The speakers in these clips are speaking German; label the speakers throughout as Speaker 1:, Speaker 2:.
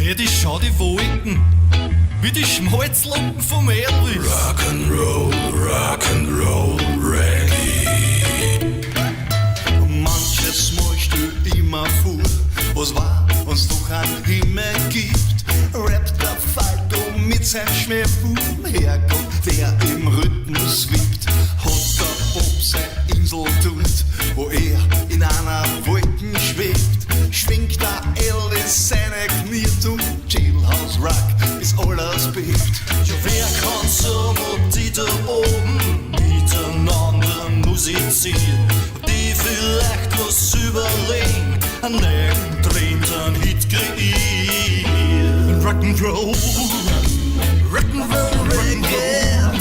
Speaker 1: Hey, die schau die Wolken, wie die Schmalzlumpen vom Elvis.
Speaker 2: Rock'n'Roll, Reggae.
Speaker 1: Manches Mal stell immer vor, was war, uns doch an Himmel gibt. Rappt der Falco mit seinem Schmerbuch herkommt, der im Rhythmus wippt. Hat der Bob seine Insel dort, wo er in einer Wolken schwebt. Schwingt der Elvis seine Knie zum Jailhouse Rock, bis alles bebt. Ja, wer kann so die da oben miteinander musizieren, die vielleicht was überlegen, einen neuen Trend, einen Hit kreieren. Rock'n'Roll, Rock'n'Roll Reggae,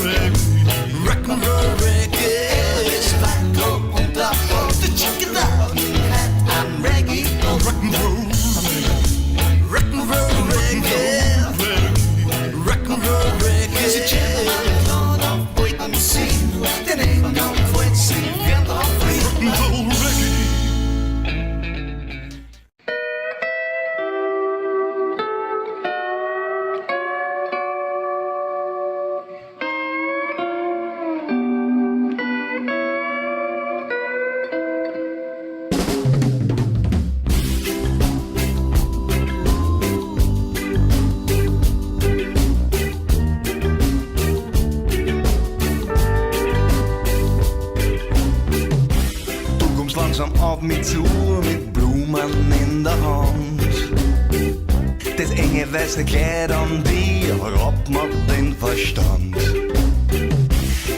Speaker 1: Rock'n'Roll Reggae. Elvis, Falco und der Bob, der Chicken Out, hat ein Reggae. Rock'n'Roll, Rock'n'Roll Reggae, Rock'n'Roll Reggae. Sie chillen alle klar auf Wait sehen, den Engel wollt sie werden auf Rock'n'Roll Reggae. Langsam auf mich zu, mit Blumen in der Hand. Das enge weiße Kleid an dir raubt mir den Verstand.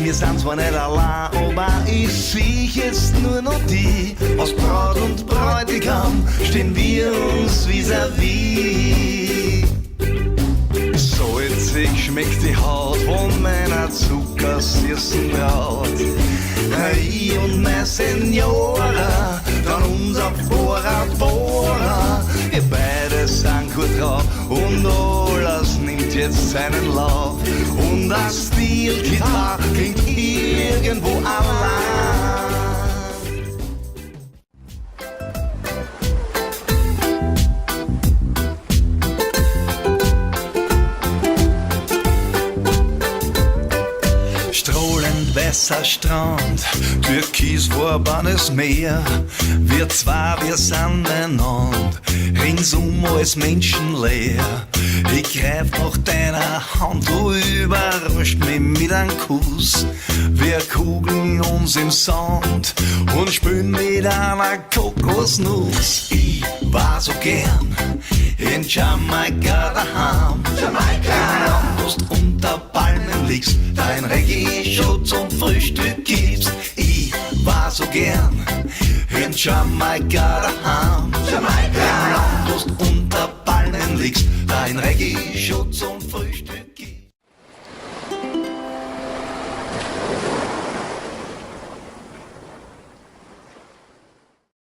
Speaker 1: Wir sind zwar nicht allein, aber ich sehe jetzt nur noch die. Aus Braut und Bräutigam stehen wir uns vis-à-vis. Salzig schmeckt die Haut von meiner zuckersüßen Braut. Ich und meine Senora, dann unser Bora Bora. Wir beide sind gut drauf und alles nimmt jetzt seinen Lauf. Und das Stilgitarre klingt irgendwo allein. Strahlend weißer Strand, türkisfarbenes Meer. Wir zwei, wir sind einander, ringsum alles menschenleer. Ich greif nach deiner Hand, du überrascht mich mit einem Kuss. Wir kugeln uns im Sand und spülen mit einer Kokosnuss. Ich war so gern in Jamaika daheim. Jamaika, wo du unter Palmen liegst, dein Reggae-Show zum Frühstück gibst. Ich war so gern in Jamaika daheim. Jamaika, wo du unter Palmen liegst, dein Reggae-Show zum Frühstück.